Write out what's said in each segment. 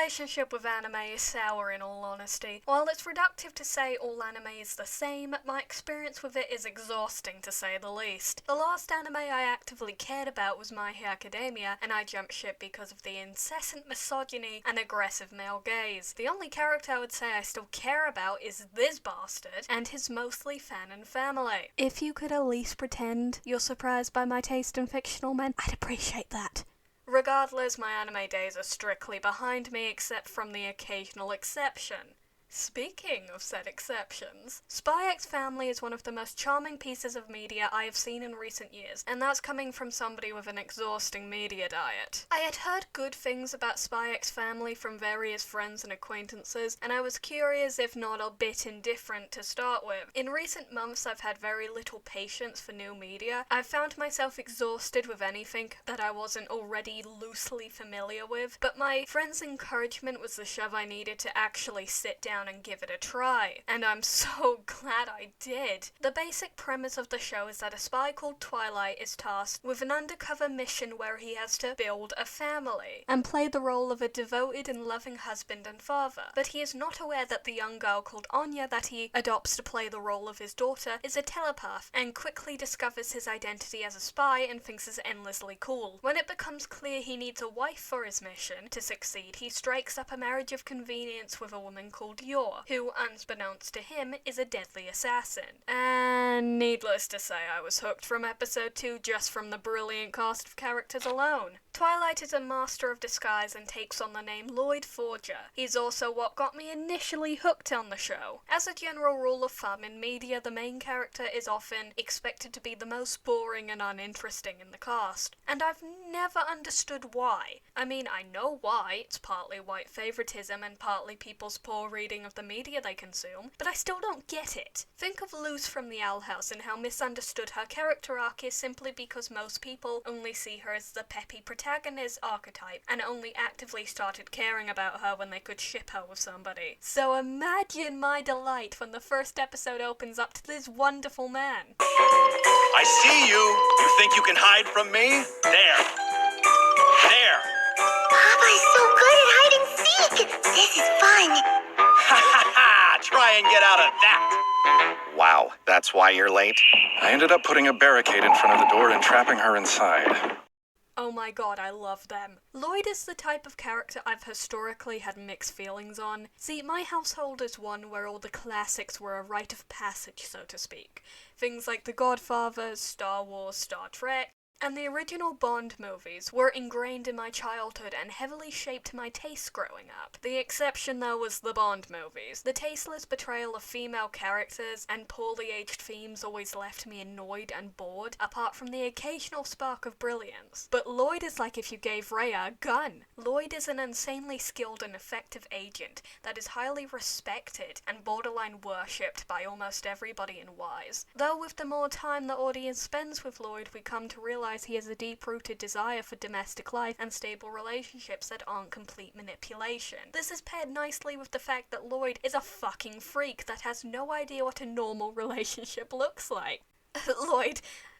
relationship with anime is sour in all honesty. While it's reductive to say all anime is the same, my experience with it is exhausting to say the least. The last anime I actively cared about was My Hero Academia, and I jumped ship because of the incessant misogyny and aggressive male gaze. The only character I would say I still care about is this bastard and his mostly fan and family. If you could at least pretend you're surprised by my taste in fictional men, I'd appreciate that. Regardless, my anime days are strictly behind me except from the occasional exception. Speaking of said exceptions, Spy X Family is one of the most charming pieces of media I have seen in recent years, and that's coming from somebody with an exhausting media diet. I had heard good things about Spy X Family from various friends and acquaintances, and I was curious if not a bit indifferent to start with. In recent months I've had very little patience for new media. I've found myself exhausted with anything that I wasn't already loosely familiar with, but my friend's encouragement was the shove I needed to actually sit down and give it a try, and I'm so glad I did. The basic premise of the show is that a spy called Twilight is tasked with an undercover mission where he has to build a family and play the role of a devoted and loving husband and father, but he is not aware that the young girl called Anya that he adopts to play the role of his daughter is a telepath, and quickly discovers his identity as a spy and thinks is endlessly cool. When it becomes clear he needs a wife for his mission to succeed, he strikes up a marriage of convenience with a woman called who, unbeknownst to him, is a deadly assassin. And needless to say, I was hooked from episode 2 just from the brilliant cast of characters alone. Twilight is a master of disguise and takes on the name Loid Forger. He's also what got me initially hooked on the show. As a general rule of thumb in media, the main character is often expected to be the most boring and uninteresting in the cast, and I've never understood why. I mean, I know why. It's partly white favoritism and partly people's poor reading of the media they consume, but I still don't get it. Think of Luz from the Owl House and how misunderstood her character arc is simply because most people only see her as the peppy protagonist archetype and only actively started caring about her when they could ship her with somebody. So imagine my delight when the first episode opens up to this wonderful man. I see you. You think you can hide from me? There. Papa's so good at hide and seek. This is fun. Ha ha ha! Try and get out of that! Wow, that's why you're late? I ended up putting a barricade in front of the door and trapping her inside. Oh my god, I love them. Loid is the type of character I've historically had mixed feelings on. See, my household is one where all the classics were a rite of passage, so to speak. Things like The Godfather, Star Wars, Star Trek, and the original Bond movies were ingrained in my childhood and heavily shaped my tastes growing up. The exception, though, was the Bond movies. The tasteless portrayal of female characters and poorly aged themes always left me annoyed and bored, apart from the occasional spark of brilliance. But Loid is like if you gave Rhea a gun. Loid is an insanely skilled and effective agent that is highly respected and borderline worshipped by almost everybody in Wise. Though with the more time the audience spends with Loid, we come to realize he has a deep-rooted desire for domestic life and stable relationships that aren't complete manipulation. This is paired nicely with the fact that Loid is a fucking freak that has no idea what a normal relationship looks like.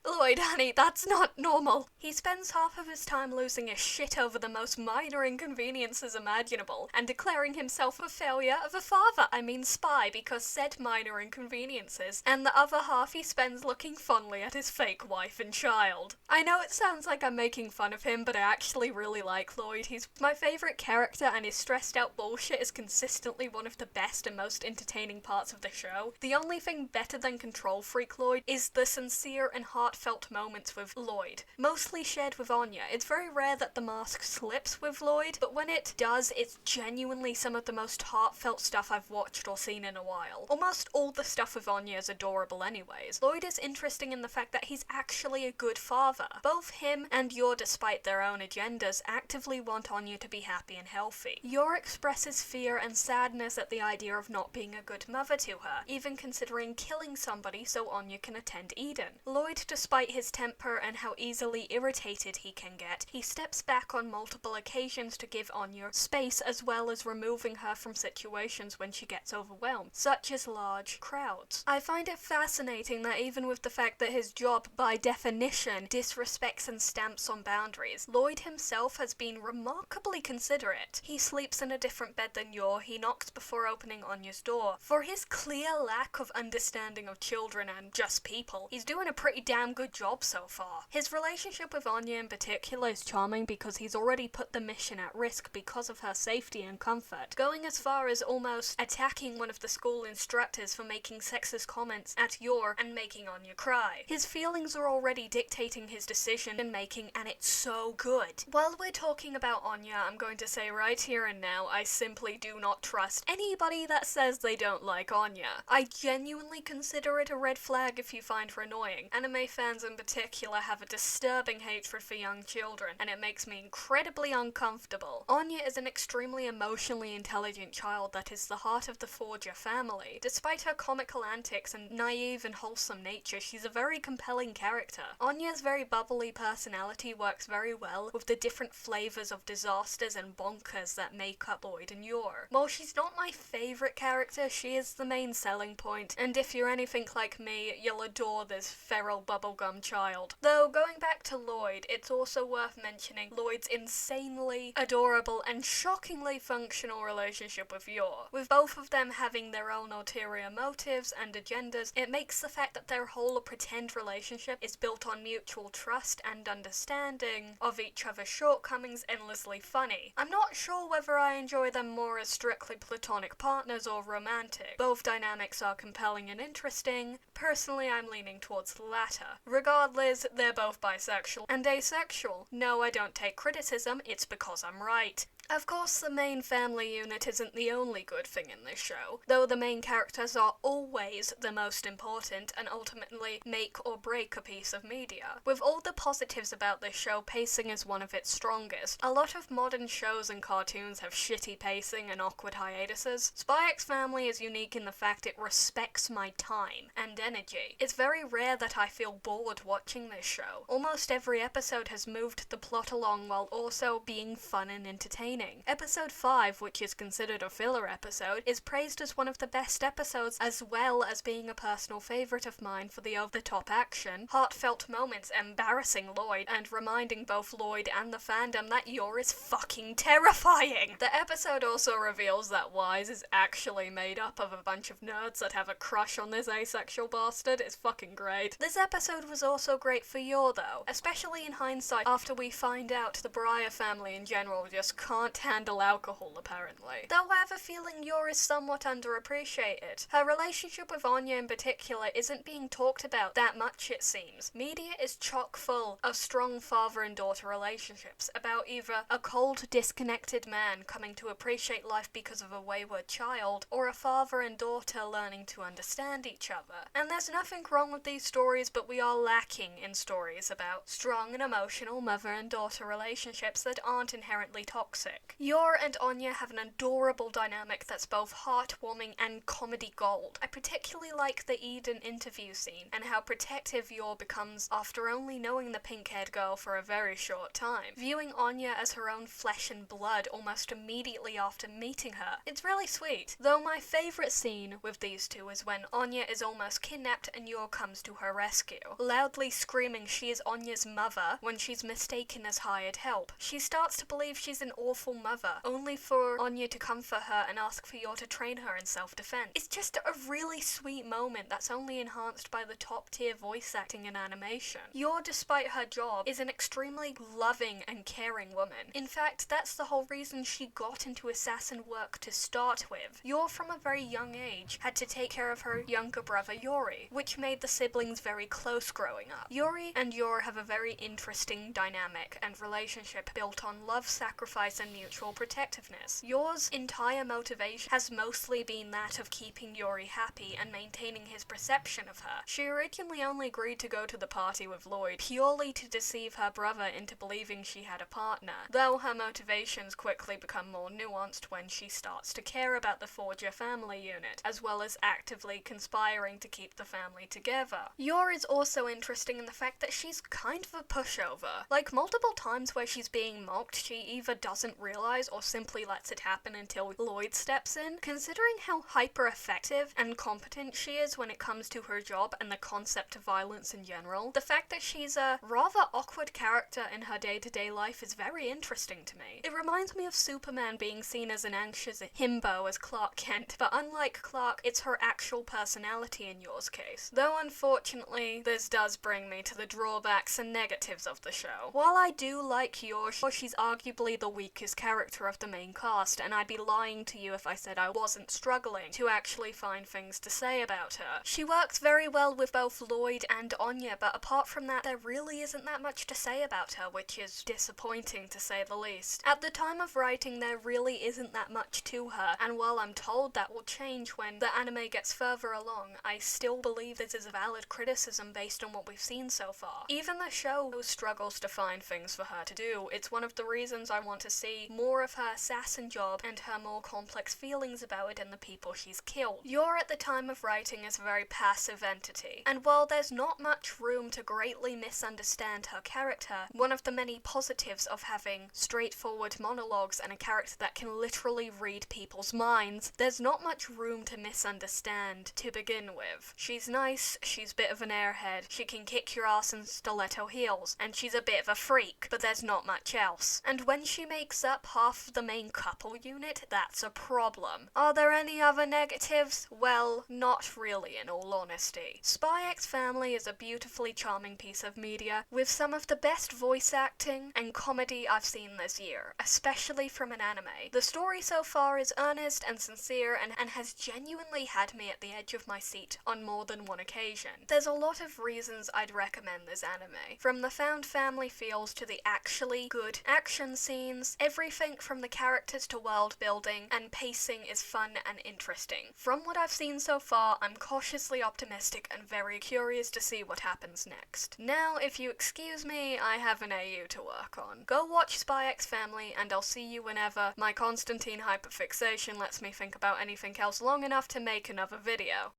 Loid, honey, that's not normal. He spends half of his time losing his shit over the most minor inconveniences imaginable and declaring himself a failure of a father, spy, because said minor inconveniences, and the other half he spends looking fondly at his fake wife and child. I know it sounds like I'm making fun of him, but I actually really like Loid. He's my favourite character, and his stressed out bullshit is consistently one of the best and most entertaining parts of the show. The only thing better than Control Freak Loid is the sincere and heartfelt moments with Loid, mostly shared with Anya. It's very rare that the mask slips with Loid, but when it does, it's genuinely some of the most heartfelt stuff I've watched or seen in a while. Almost all the stuff with Anya is adorable anyways. Loid is interesting in the fact that he's actually a good father. Both him and Yor, despite their own agendas, actively want Anya to be happy and healthy. Yor expresses fear and sadness at the idea of not being a good mother to her, even considering killing somebody so Anya can attend Eden. Loid Despite his temper and how easily irritated he can get, he steps back on multiple occasions to give Anya space, as well as removing her from situations when she gets overwhelmed, such as large crowds. I find it fascinating that even with the fact that his job, by definition, disrespects and stamps on boundaries, Loid himself has been remarkably considerate. He sleeps in a different bed than Yor, he knocks before opening Anya's door. For his clear lack of understanding of children and just people, he's doing a pretty damn good job so far. His relationship with Anya in particular is charming because he's already put the mission at risk because of her safety and comfort, going as far as almost attacking one of the school instructors for making sexist comments at Yor and making Anya cry. His feelings are already dictating his decision making, and it's so good. While we're talking about Anya, I'm going to say right here and now, I simply do not trust anybody that says they don't like Anya. I genuinely consider it a red flag if you find her annoying. Anime fans in particular have a disturbing hatred for young children, and it makes me incredibly uncomfortable. Anya is an extremely emotionally intelligent child that is the heart of the Forger family. Despite her comical antics and naive and wholesome nature, she's a very compelling character. Anya's very bubbly personality works very well with the different flavors of disasters and bonkers that make up Loid and Yor. While she's not my favorite character, she is the main selling point, and if you're anything like me, you'll adore this feral bubblegum child. Though, going back to Loid, it's also worth mentioning Loid's insanely adorable and shockingly functional relationship with Yor. With both of them having their own ulterior motives and agendas, it makes the fact that their whole pretend relationship is built on mutual trust and understanding of each other's shortcomings endlessly funny. I'm not sure whether I enjoy them more as strictly platonic partners or romantic. Both dynamics are compelling and interesting. Personally, I'm leaning towards the latter. Regardless, they're both bisexual and asexual. No, I don't take criticism, it's because I'm right. Of course, the main family unit isn't the only good thing in this show, though the main characters are always the most important and ultimately make or break a piece of media. With all the positives about this show, pacing is one of its strongest. A lot of modern shows and cartoons have shitty pacing and awkward hiatuses. Spy X Family is unique in the fact it respects my time and energy. It's very rare that I feel bored watching this show. Almost every episode has moved the plot along while also being fun and entertaining. Episode 5, which is considered a filler episode, is praised as one of the best episodes, as well as being a personal favourite of mine for the over-the-top action, heartfelt moments, embarrassing Loid, and reminding both Loid and the fandom that Yor is fucking terrifying. The episode also reveals that Wise is actually made up of a bunch of nerds that have a crush on this asexual bastard. It's fucking great. This episode was also great for Yor though, especially in hindsight after we find out the Briar family in general just can't handle alcohol, apparently. Though I have a feeling Yor is somewhat underappreciated. Her relationship with Anya in particular isn't being talked about that much, it seems. Media is chock full of strong father and daughter relationships, about either a cold, disconnected man coming to appreciate life because of a wayward child, or a father and daughter learning to understand each other. And there's nothing wrong with these stories, but we are lacking in stories about strong and emotional mother and daughter relationships that aren't inherently toxic. Yor and Anya have an adorable dynamic that's both heartwarming and comedy gold. I particularly like the Eden interview scene, and how protective Yor becomes after only knowing the pink-haired girl for a very short time, viewing Anya as her own flesh and blood almost immediately after meeting her. It's really sweet. Though my favourite scene with these two is when Anya is almost kidnapped and Yor comes to her rescue, loudly screaming she is Anya's mother when she's mistaken as hired help. She starts to believe she's an awful mother, only for Anya to comfort her and ask for Yor to train her in self-defense. It's just a really sweet moment that's only enhanced by the top-tier voice acting and animation. Yor, despite her job, is an extremely loving and caring woman. In fact, that's the whole reason she got into assassin work to start with. Yor, from a very young age, had to take care of her younger brother Yori, which made the siblings very close growing up. Yori and Yor have a very interesting dynamic and relationship built on love, sacrifice, and mutual protectiveness. Yor's entire motivation has mostly been that of keeping Yori happy and maintaining his perception of her. She originally only agreed to go to the party with Loid purely to deceive her brother into believing she had a partner, though her motivations quickly become more nuanced when she starts to care about the Forger family unit, as well as actively conspiring to keep the family together. Yor is also also interesting in the fact that she's kind of a pushover. Like, multiple times where she's being mocked, she either doesn't realize or simply lets it happen until Loid steps in. Considering how hyper-effective and competent she is when it comes to her job and the concept of violence in general, the fact that she's a rather awkward character in her day-to-day life is very interesting to me. It reminds me of Superman being seen as an anxious himbo as Clark Kent, but unlike Clark, it's her actual personality in yours case. Though unfortunately, this does bring me to the drawbacks and negatives of the show. While I do like yours, she's arguably the weakest character of the main cast, and I'd be lying to you if I said I wasn't struggling to actually find things to say about her. She works very well with both Loid and Anya, but apart from that, there really isn't that much to say about her, which is disappointing to say the least. At the time of writing, there really isn't that much to her, and while I'm told that will change when the anime gets further along, I still believe this is a valid criticism based on what we've seen so far. Even the show struggles to find things for her to do. It's one of the reasons I want to see more of her assassin job and her more complex feelings about it and the people she's killed. Yor at the time of writing is a very passive entity, and while there's not much room to greatly misunderstand her character, one of the many positives of having straightforward monologues and a character that can literally read people's minds, there's not much room to misunderstand to begin with. She's nice, she's a bit of an airhead, she can kick your ass in stiletto heels, and she's a bit of a freak, but there's not much else. And when she makes up half of the main couple unit, that's a problem. Are there any other negatives? Well, not really, in all honesty. Spy X Family is a beautifully charming piece of media, with some of the best voice acting and comedy I've seen this year, especially from an anime. The story so far is earnest and sincere and has genuinely had me at the edge of my seat on more than one occasion. There's a lot of reasons I'd recommend this anime. From the found family feels to the actually good action scenes, everything from the characters to world building and pacing is fun and interesting. From what I've seen so far, I'm cautiously optimistic and very curious to see what happens next. Now, if you excuse me, I have an AU to work on. Go watch Spy X Family, and I'll see you whenever my Constantine hyperfixation lets me think about anything else long enough to make another video.